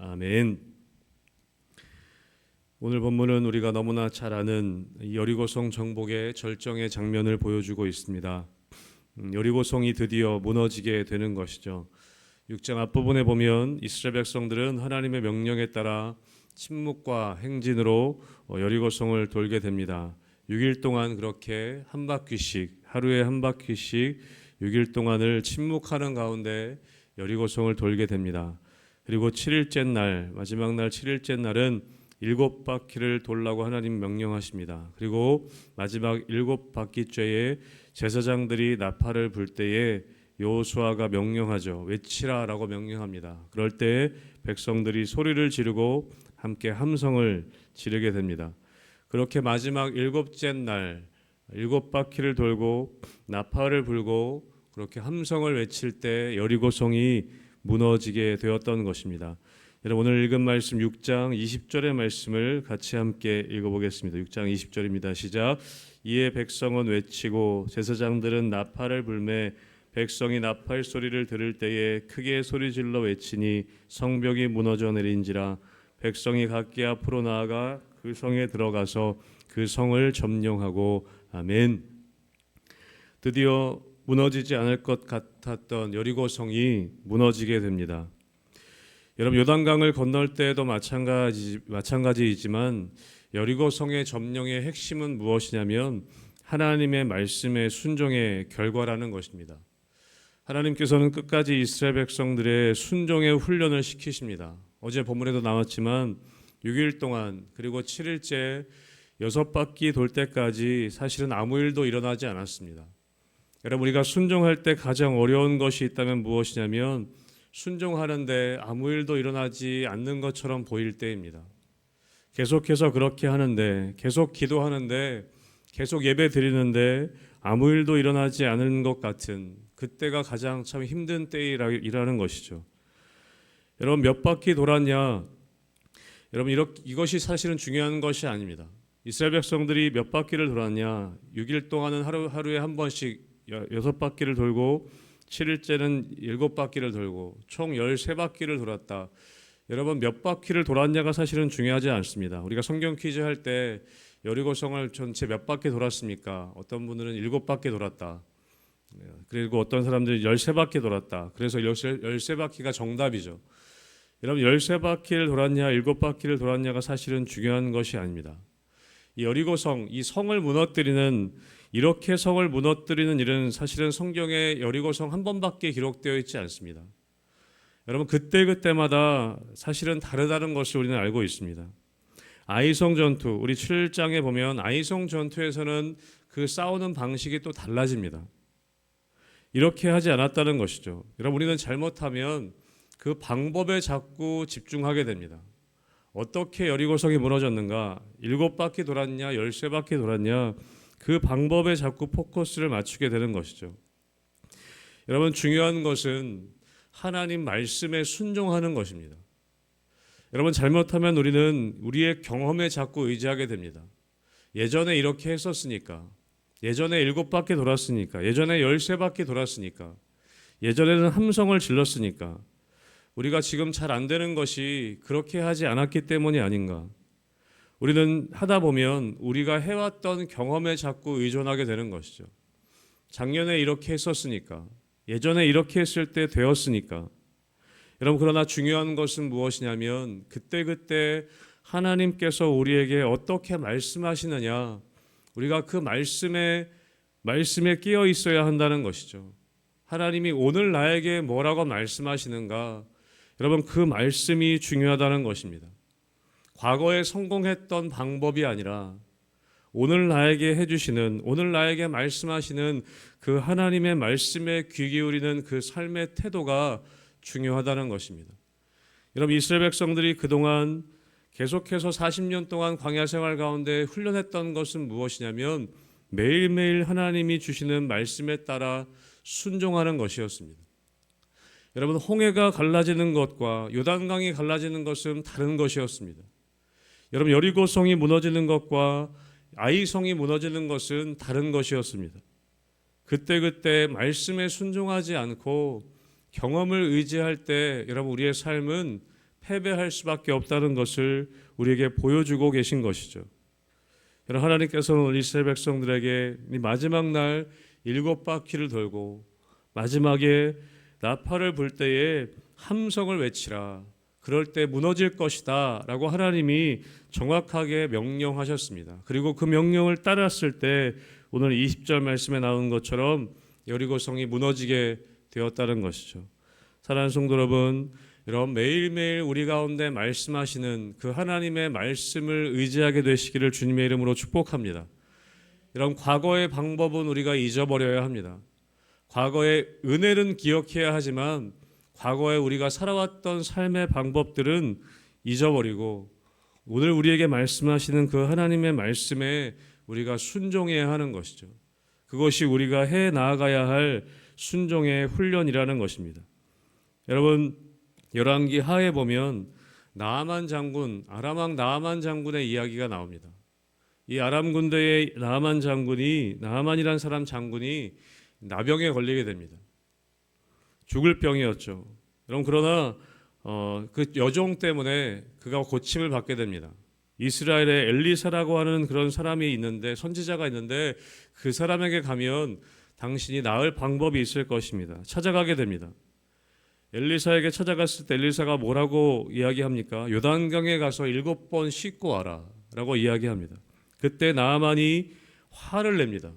아멘. 오늘 본문은 우리가 너무나 잘 아는 여리고성 정복의 절정의 장면을 보여주고 있습니다. 여리고성이 드디어 무너지게 되는 것이죠. 6장 앞부분에 보면 이스라엘 백성들은 하나님의 명령에 따라 침묵과 행진으로 여리고성을 돌게 됩니다. 6일 동안 그렇게 한 바퀴씩, 하루에 한 바퀴씩 6일 동안을 침묵하는 가운데 여리고성을 돌게 됩니다. 그리고 7일째 날, 마지막 날 7일째 날은 7바퀴를 돌라고 하나님 명령하십니다. 그리고 마지막 7바퀴째에 제사장들이 나팔을 불 때에 여호수아가 명령하죠. 외치라라고 명령합니다. 그럴 때 백성들이 소리를 지르고 함께 함성을 지르게 됩니다. 그렇게 마지막 7째 날 7바퀴를 돌고 나팔을 불고 그렇게 함성을 외칠 때 여리고성이 무너지게 되었던 것입니다. 여러분 오늘 읽은 말씀 6장 20절의 말씀을 같이 함께 읽어보겠습니다. 6장 20절입니다. 시작. 이에 백성은 외치고 제사장들은 나팔을 불매 백성이 나팔 소리를 들을 때에 크게 소리질러 외치니 성벽이 무너져 내린지라 백성이 각기 앞으로 나아가 그 성에 들어가서 그 성을 점령하고 아멘. 드디어 무너지지 않을 것 같았던 여리고성이 무너지게 됩니다. 여러분 요단강을 건널 때도 마찬가지이지만 여리고성의 점령의 핵심은 무엇이냐면 하나님의 말씀의 순종의 결과라는 것입니다. 하나님께서는 끝까지 이스라엘 백성들의 순종의 훈련을 시키십니다. 어제 본문에도 나왔지만 6일 동안 그리고 7일째 6바퀴 돌 때까지 사실은 아무 일도 일어나지 않았습니다. 여러분 우리가 순종할 때 가장 어려운 것이 있다면 무엇이냐면 순종하는데 아무 일도 일어나지 않는 것처럼 보일 때입니다. 계속해서 그렇게 하는데 계속 기도하는데 계속 예배 드리는데 아무 일도 일어나지 않은 것 같은 그때가 가장 참 힘든 때이라는 것이죠. 여러분 몇 바퀴 돌았냐? 여러분 이것이 사실은 중요한 것이 아닙니다. 이스라엘 백성들이 몇 바퀴를 돌았냐? 6일 동안은 하루에 한 번씩 6바퀴를 돌고 7일째는 7바퀴를 돌고 총 13바퀴를 돌았다. 여러분 몇 바퀴를 돌았냐가 사실은 중요하지 않습니다. 우리가 성경 퀴즈 할 때 여리고성을 전체 몇 바퀴 돌았습니까? 어떤 분들은 7바퀴 돌았다. 그리고 어떤 사람들이 13바퀴 돌았다. 그래서 13바퀴가 정답이죠. 여러분 13바퀴를 돌았냐 7바퀴를 돌았냐가 사실은 중요한 것이 아닙니다. 이 여리고성, 이 성을 무너뜨리는 이렇게 성을 무너뜨리는 일은 사실은 성경에 여리고성 한 번밖에 기록되어 있지 않습니다. 여러분 그때마다 사실은 다르다는 것을 우리는 알고 있습니다. 아이성 전투, 우리 7장에 보면 아이성 전투에서는 그 싸우는 방식이 또 달라집니다. 이렇게 하지 않았다는 것이죠. 여러분 우리는 잘못하면 그 방법에 자꾸 집중하게 됩니다. 어떻게 여리고성이 무너졌는가? 7바퀴 돌았냐? 13바퀴 돌았냐? 그 방법에 자꾸 포커스를 맞추게 되는 것이죠. 여러분 중요한 것은 하나님 말씀에 순종하는 것입니다. 여러분 잘못하면 우리는 우리의 경험에 자꾸 의지하게 됩니다. 예전에 이렇게 했었으니까, 예전에 7바퀴 돌았으니까, 예전에 13바퀴 돌았으니까, 예전에는 함성을 질렀으니까 우리가 지금 잘 안 되는 것이 그렇게 하지 않았기 때문이 아닌가. 우리는 하다 보면 우리가 해왔던 경험에 자꾸 의존하게 되는 것이죠. 작년에 이렇게 했었으니까, 예전에 이렇게 했을 때 되었으니까. 여러분 그러나 중요한 것은 무엇이냐면 그때 하나님께서 우리에게 어떻게 말씀하시느냐, 우리가 그 말씀에 끼어 있어야 한다는 것이죠. 하나님이 오늘 나에게 뭐라고 말씀하시는가, 여러분 그 말씀이 중요하다는 것입니다. 과거에 성공했던 방법이 아니라 오늘 나에게 해주시는, 오늘 나에게 말씀하시는 그 하나님의 말씀에 귀 기울이는 그 삶의 태도가 중요하다는 것입니다. 여러분 이스라엘 백성들이 그동안 계속해서 40년 동안 광야 생활 가운데 훈련했던 것은 무엇이냐면 매일매일 하나님이 주시는 말씀에 따라 순종하는 것이었습니다. 여러분 홍해가 갈라지는 것과 요단강이 갈라지는 것은 다른 것이었습니다. 여러분 여리고성이 무너지는 것과 아이성이 무너지는 것은 다른 것이었습니다. 그때 말씀에 순종하지 않고 경험을 의지할 때 여러분 우리의 삶은 패배할 수밖에 없다는 것을 우리에게 보여주고 계신 것이죠. 여러분, 하나님께서는 오늘 이스라엘 백성들에게 이 마지막 날 7바퀴를 돌고 마지막에 나팔을 불 때에 함성을 외치라. 그럴 때 무너질 것이다 라고 하나님이 정확하게 명령하셨습니다. 그리고 그 명령을 따랐을 때 오늘 20절 말씀에 나온 것처럼 여리고성이 무너지게 되었다는 것이죠. 사랑하는 성도 여러분, 매일매일 우리 가운데 말씀하시는 그 하나님의 말씀을 의지하게 되시기를 주님의 이름으로 축복합니다. 이런 과거의 방법은 우리가 잊어버려야 합니다. 과거의 은혜는 기억해야 하지만 과거에 우리가 살아왔던 삶의 방법들은 잊어버리고 오늘 우리에게 말씀하시는 그 하나님의 말씀에 우리가 순종해야 하는 것이죠. 그것이 우리가 해 나아가야 할 순종의 훈련이라는 것입니다. 여러분, 열왕기 하에 보면 나아만 장군, 아람 왕 나아만 장군의 이야기가 나옵니다. 이 아람 군대의 나아만이라는 사람 장군이 나병에 걸리게 됩니다. 죽을 병이었죠. 여러분, 그러나 그 여종 때문에 그가 고침을 받게 됩니다. 이스라엘에 엘리사라고 하는 그런 사람이 있는데, 선지자가 있는데 그 사람에게 가면 당신이 나을 방법이 있을 것입니다. 찾아가게 됩니다. 엘리사에게 찾아갔을 때 엘리사가 뭐라고 이야기합니까? 요단강에 가서 7번 씻고 와라 라고 이야기합니다. 그때 나아만이 화를 냅니다.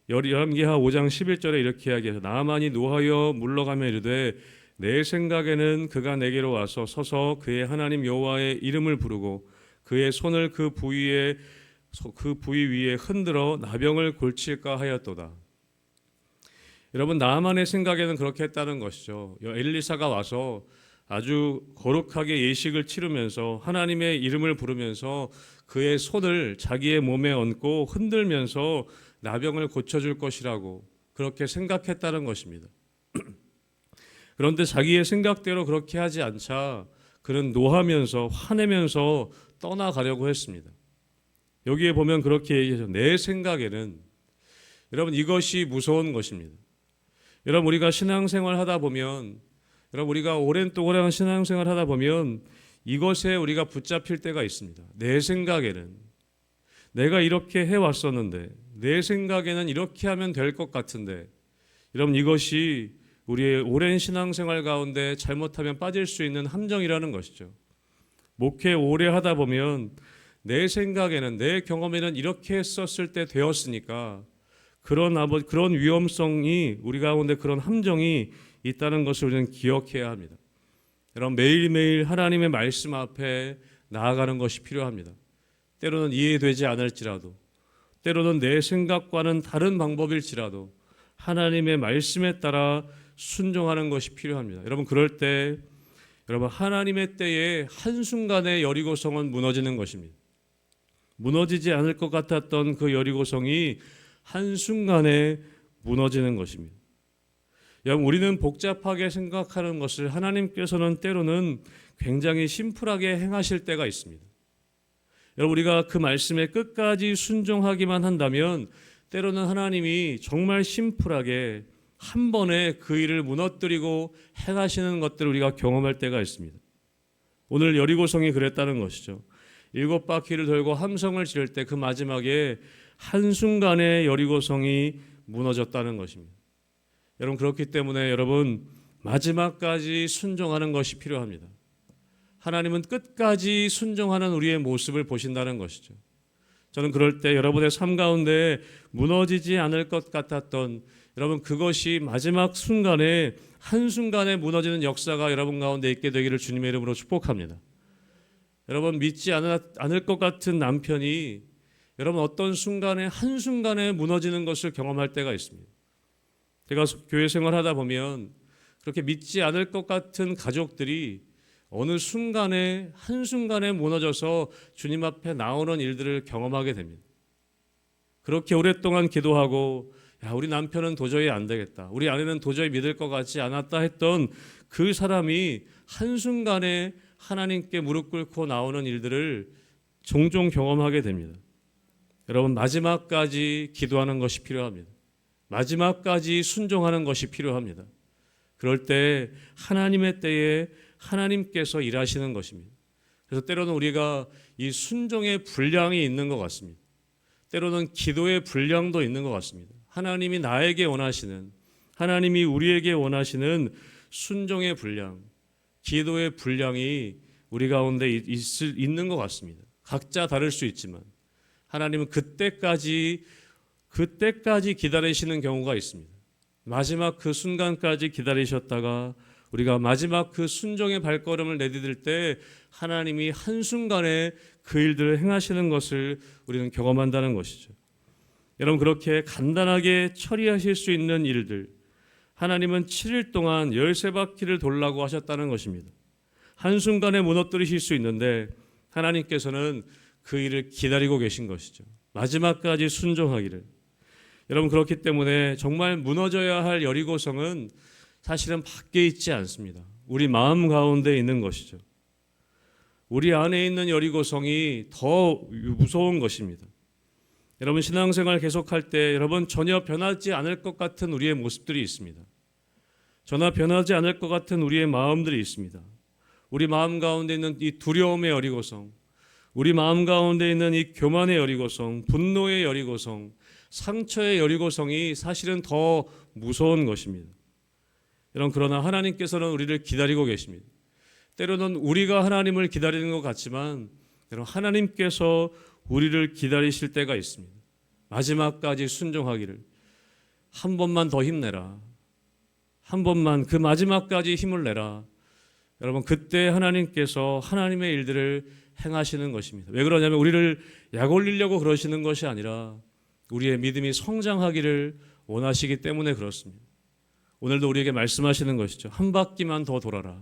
열왕기하 5장 11절에 이렇게 이야기해서 나아만이 노하여 물러가며 이르되 내 생각에는 그가 내게로 와서 서서 그의 하나님 여호와의 이름을 부르고 그의 손을 그 부위 위에 흔들어 나병을 골칠까 하였도다. 여러분, 나아만의 생각에는 그렇게 했다는 것이죠. 엘리사가 와서 아주 거룩하게 예식을 치르면서 하나님의 이름을 부르면서 그의 손을 자기의 몸에 얹고 흔들면서 나병을 고쳐줄 것이라고 그렇게 생각했다는 것입니다. 그런데 자기의 생각대로 그렇게 하지 않자 그는 노하면서 화내면서 떠나가려고 했습니다. 여기에 보면 그렇게 얘기해서 내 생각에는, 여러분, 이것이 무서운 것입니다. 여러분, 우리가 신앙생활 하다 보면, 우리가 오랜 신앙생활 하다 보면 이것에 우리가 붙잡힐 때가 있습니다. 내 생각에는, 내가 이렇게 해왔었는데, 내 생각에는 이렇게 하면 될 것 같은데, 여러분, 이것이 우리의 오랜 신앙생활 가운데 잘못하면 빠질 수 있는 함정이라는 것이죠. 목회 오래 하다 보면 내 생각에는, 내 경험에는 이렇게 했었을 때 되었으니까 그런 위험성이 우리 가운데, 그런 함정이 있다는 것을 우리는 기억해야 합니다. 여러분, 매일매일 하나님의 말씀 앞에 나아가는 것이 필요합니다. 때로는 이해되지 않을지라도, 때로는 내 생각과는 다른 방법일지라도 하나님의 말씀에 따라 순종하는 것이 필요합니다. 여러분, 그럴 때 하나님의 때에 한순간에 여리고성은 무너지는 것입니다. 무너지지 않을 것 같았던 그 여리고성이 한순간에 무너지는 것입니다. 여러분, 우리는 복잡하게 생각하는 것을 하나님께서는 때로는 굉장히 심플하게 행하실 때가 있습니다. 여러분, 우리가 그 말씀에 끝까지 순종하기만 한다면 때로는 하나님이 정말 심플하게 한 번에 그 일을 무너뜨리고 행하시는 것들을 우리가 경험할 때가 있습니다. 오늘 여리고성이 그랬다는 것이죠. 7바퀴를 돌고 함성을 지를 때 그 마지막에 한순간에 여리고성이 무너졌다는 것입니다. 여러분, 그렇기 때문에 여러분, 마지막까지 순종하는 것이 필요합니다. 하나님은 끝까지 순종하는 우리의 모습을 보신다는 것이죠. 저는 그럴 때 여러분의 삶 가운데 무너지지 않을 것 같았던, 여러분, 그것이 마지막 순간에 한순간에 무너지는 역사가 여러분 가운데 있게 되기를 주님의 이름으로 축복합니다. 여러분, 믿지 않을 것 같은 남편이 여러분 어떤 순간에 한순간에 무너지는 것을 경험할 때가 있습니다. 제가 교회 생활하다 보면 그렇게 믿지 않을 것 같은 가족들이 어느 순간에 한순간에 무너져서 주님 앞에 나오는 일들을 경험하게 됩니다. 그렇게 오랫동안 기도하고 우리 남편은 도저히 안 되겠다, 우리 아내는 도저히 믿을 것 같지 않았다 했던 그 사람이 한순간에 하나님께 무릎 꿇고 나오는 일들을 종종 경험하게 됩니다. 여러분, 마지막까지 기도하는 것이 필요합니다. 마지막까지 순종하는 것이 필요합니다. 그럴 때 하나님의 때에 하나님께서 일하시는 것입니다. 그래서 때로는 우리가 이 순종의 분량이 있는 것 같습니다. 때로는 기도의 분량도 있는 것 같습니다. 하나님이 나에게 원하시는, 하나님이 우리에게 원하시는 순종의 분량, 기도의 분량이 우리 가운데 있는 것 같습니다. 각자 다를 수 있지만 하나님은 그때까지 기다리시는 경우가 있습니다. 마지막 그 순간까지 기다리셨다가 우리가 마지막 그 순종의 발걸음을 내디딜 때 하나님이 한순간에 그 일들을 행하시는 것을 우리는 경험한다는 것이죠. 여러분, 그렇게 간단하게 처리하실 수 있는 일들, 하나님은 7일 동안 13바퀴를 돌라고 하셨다는 것입니다. 한순간에 무너뜨리실 수 있는데 하나님께서는 그 일을 기다리고 계신 것이죠. 마지막까지 순종하기를. 여러분, 그렇기 때문에 정말 무너져야 할 여리고성은 사실은 밖에 있지 않습니다. 우리 마음 가운데 있는 것이죠. 우리 안에 있는 여리고성이 더 무서운 것입니다. 여러분, 신앙생활 계속할 때 여러분 전혀 변하지 않을 것 같은 우리의 모습들이 있습니다. 전혀 변하지 않을 것 같은 우리의 마음들이 있습니다. 우리 마음 가운데 있는 이 두려움의 여리고성, 우리 마음 가운데 있는 이 교만의 여리고성, 분노의 여리고성, 상처의 여리고성이 사실은 더 무서운 것입니다. 여러분, 그러나 하나님께서는 우리를 기다리고 계십니다. 때로는 우리가 하나님을 기다리는 것 같지만 여러분, 하나님께서 우리를 기다리실 때가 있습니다. 마지막까지 순종하기를. 한 번만 더 힘내라. 한 번만 그 마지막까지 힘을 내라. 여러분, 그때 하나님께서 하나님의 일들을 행하시는 것입니다. 왜 그러냐면 우리를 약 올리려고 그러시는 것이 아니라 우리의 믿음이 성장하기를 원하시기 때문에 그렇습니다. 오늘도 우리에게 말씀하시는 것이죠. 한 바퀴만 더 돌아라.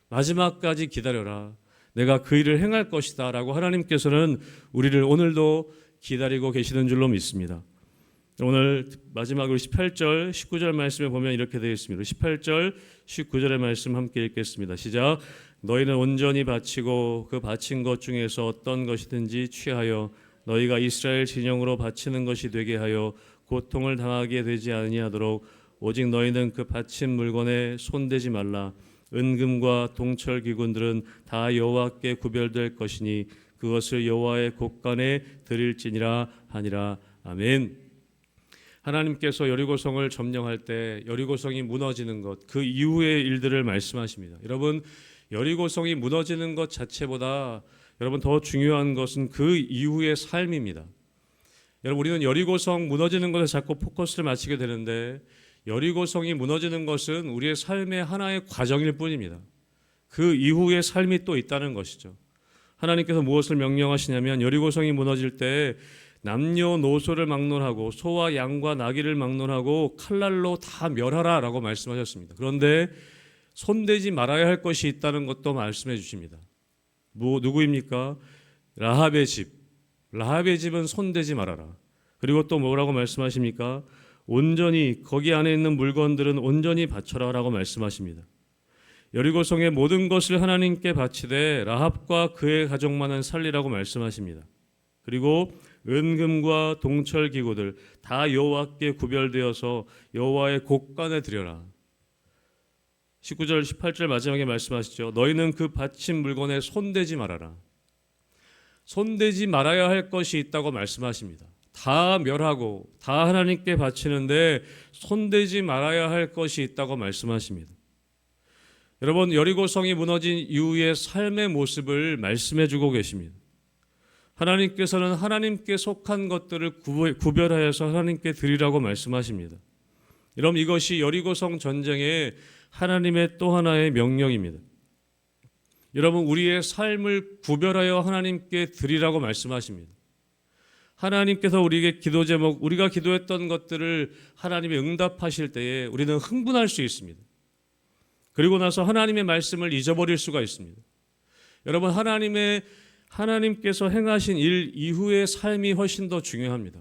마지막까지 기다려라. 내가 그 일을 행할 것이다 라고 하나님께서는 우리를 오늘도 기다리고 계시는 줄로 믿습니다. 오늘 마지막으로 18절, 19절 말씀에 보면 이렇게 되어 있습니다. 18절, 19절의 말씀 함께 읽겠습니다. 시작. 너희는 온전히 바치고 그 바친 것 중에서 어떤 것이든지 취하여 너희가 이스라엘 진영으로 바치는 것이 되게 하여 고통을 당하게 되지 아니하도록 오직 너희는 그 바친 물건에 손대지 말라. 은금과 동철 기근들은 다 여호와께 구별될 것이니 그것을 여호와의 곳간에 드릴지니라 하니라. 아멘. 하나님께서 여리고성을 점령할 때 여리고성이 무너지는 것, 그 이후의 일들을 말씀하십니다. 여러분, 여리고성이 무너지는 것 자체보다 여러분 더 중요한 것은 그 이후의 삶입니다. 여러분, 우리는 여리고성 무너지는 것에 자꾸 포커스를 맞추게 되는데 여리고성이 무너지는 것은 우리의 삶의 하나의 과정일 뿐입니다. 그 이후의 삶이 또 있다는 것이죠. 하나님께서 무엇을 명령하시냐면 여리고성이 무너질 때 남녀노소를 막론하고 소와 양과 나귀를 막론하고 칼날로 다 멸하라 라고 말씀하셨습니다. 그런데 손대지 말아야 할 것이 있다는 것도 말씀해 주십니다. 누구입니까? 라합의 집. 라합의 집은 손대지 말아라. 그리고 또 뭐라고 말씀하십니까? 온전히 거기 안에 있는 물건들은 온전히 바쳐라 라고 말씀하십니다. 여리고성의 모든 것을 하나님께 바치되 라합과 그의 가족만은 살리라고 말씀하십니다. 그리고 은금과 동철 기구들 다 여호와께 구별되어서 여호와의 곳간에 드려라. 19절 18절 마지막에 말씀하시죠. 너희는 그 바친 물건에 손대지 말아라. 손대지 말아야 할 것이 있다고 말씀하십니다. 다 멸하고 다 하나님께 바치는데 손대지 말아야 할 것이 있다고 말씀하십니다. 여러분, 여리고성이 무너진 이후의 삶의 모습을 말씀해 주고 계십니다. 하나님께서는 하나님께 속한 것들을 구별하여서 하나님께 드리라고 말씀하십니다. 여러분, 이것이 여리고성 전쟁의 하나님의 또 하나의 명령입니다. 여러분, 우리의 삶을 구별하여 하나님께 드리라고 말씀하십니다. 하나님께서 우리에게 기도 제목, 우리가 기도했던 것들을 하나님이 응답하실 때에 우리는 흥분할 수 있습니다. 그리고 나서 하나님의 말씀을 잊어버릴 수가 있습니다. 여러분, 하나님께서 행하신 일 이후의 삶이 훨씬 더 중요합니다.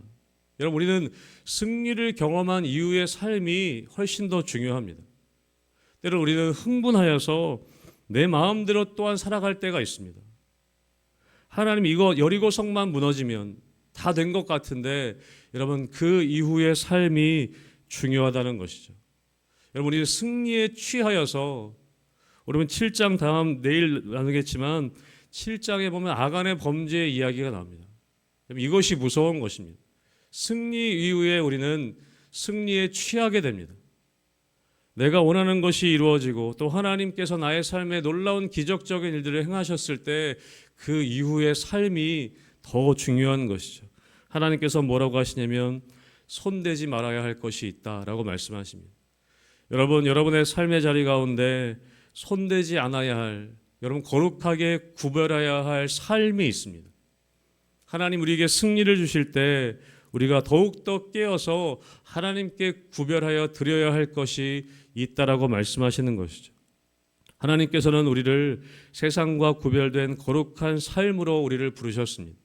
여러분, 우리는 승리를 경험한 이후의 삶이 훨씬 더 중요합니다. 때로 우리는 흥분하여서 내 마음대로 또한 살아갈 때가 있습니다. 하나님, 이거 여리고성만 무너지면 다 된 것 같은데 여러분, 그 이후의 삶이 중요하다는 것이죠. 여러분, 우리 승리에 취하여서 여러분 7장 다음 내일 나누겠지만 7장에 보면 아간의 범죄의 이야기가 나옵니다. 이것이 무서운 것입니다. 승리 이후에 우리는 승리에 취하게 됩니다. 내가 원하는 것이 이루어지고 또 하나님께서 나의 삶에 놀라운 기적적인 일들을 행하셨을 때 그 이후의 삶이 더 중요한 것이죠. 하나님께서 뭐라고 하시냐면 손대지 말아야 할 것이 있다라고 말씀하십니다. 여러분, 여러분의 삶의 자리 가운데 손대지 않아야 할, 여러분 거룩하게 구별해야 할 삶이 있습니다. 하나님 우리에게 승리를 주실 때 우리가 더욱더 깨어서 하나님께 구별하여 드려야 할 것이 있다라고 말씀하시는 것이죠. 하나님께서는 우리를 세상과 구별된 거룩한 삶으로 우리를 부르셨습니다.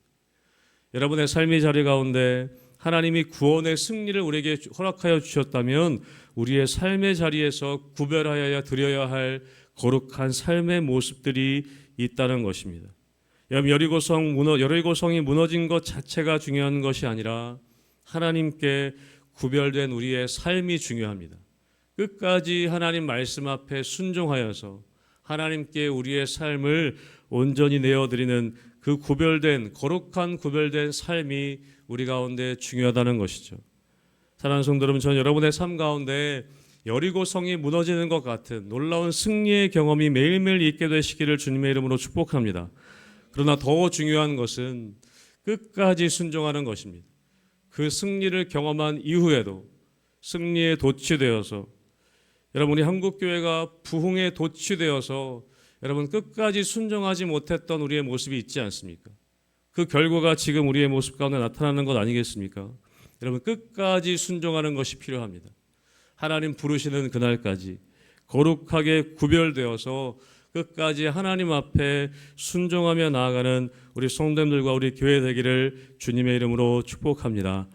여러분의 삶의 자리 가운데 하나님이 구원의 승리를 우리에게 허락하여 주셨다면 우리의 삶의 자리에서 구별하여 드려야 할 거룩한 삶의 모습들이 있다는 것입니다. 여러분, 여리고성이 무너진 것 자체가 중요한 것이 아니라 하나님께 구별된 우리의 삶이 중요합니다. 끝까지 하나님 말씀 앞에 순종하여서 하나님께 우리의 삶을 온전히 내어드리는 그 거룩한 구별된 삶이 우리 가운데 중요하다는 것이죠. 사랑하는 성도 여러분, 저는 여러분의 삶 가운데 여리고성이 무너지는 것 같은 놀라운 승리의 경험이 매일매일 있게 되시기를 주님의 이름으로 축복합니다. 그러나 더 중요한 것은 끝까지 순종하는 것입니다. 그 승리를 경험한 이후에도 승리에 도취되어서 여러분, 우리 한국교회가 부흥에 도취되어서 여러분 끝까지 순종하지 못했던 우리의 모습이 있지 않습니까? 그 결과가 지금 우리의 모습 가운데 나타나는 것 아니겠습니까? 여러분, 끝까지 순종하는 것이 필요합니다. 하나님 부르시는 그날까지 거룩하게 구별되어서 끝까지 하나님 앞에 순종하며 나아가는 우리 성도님들과 우리 교회 되기를 주님의 이름으로 축복합니다.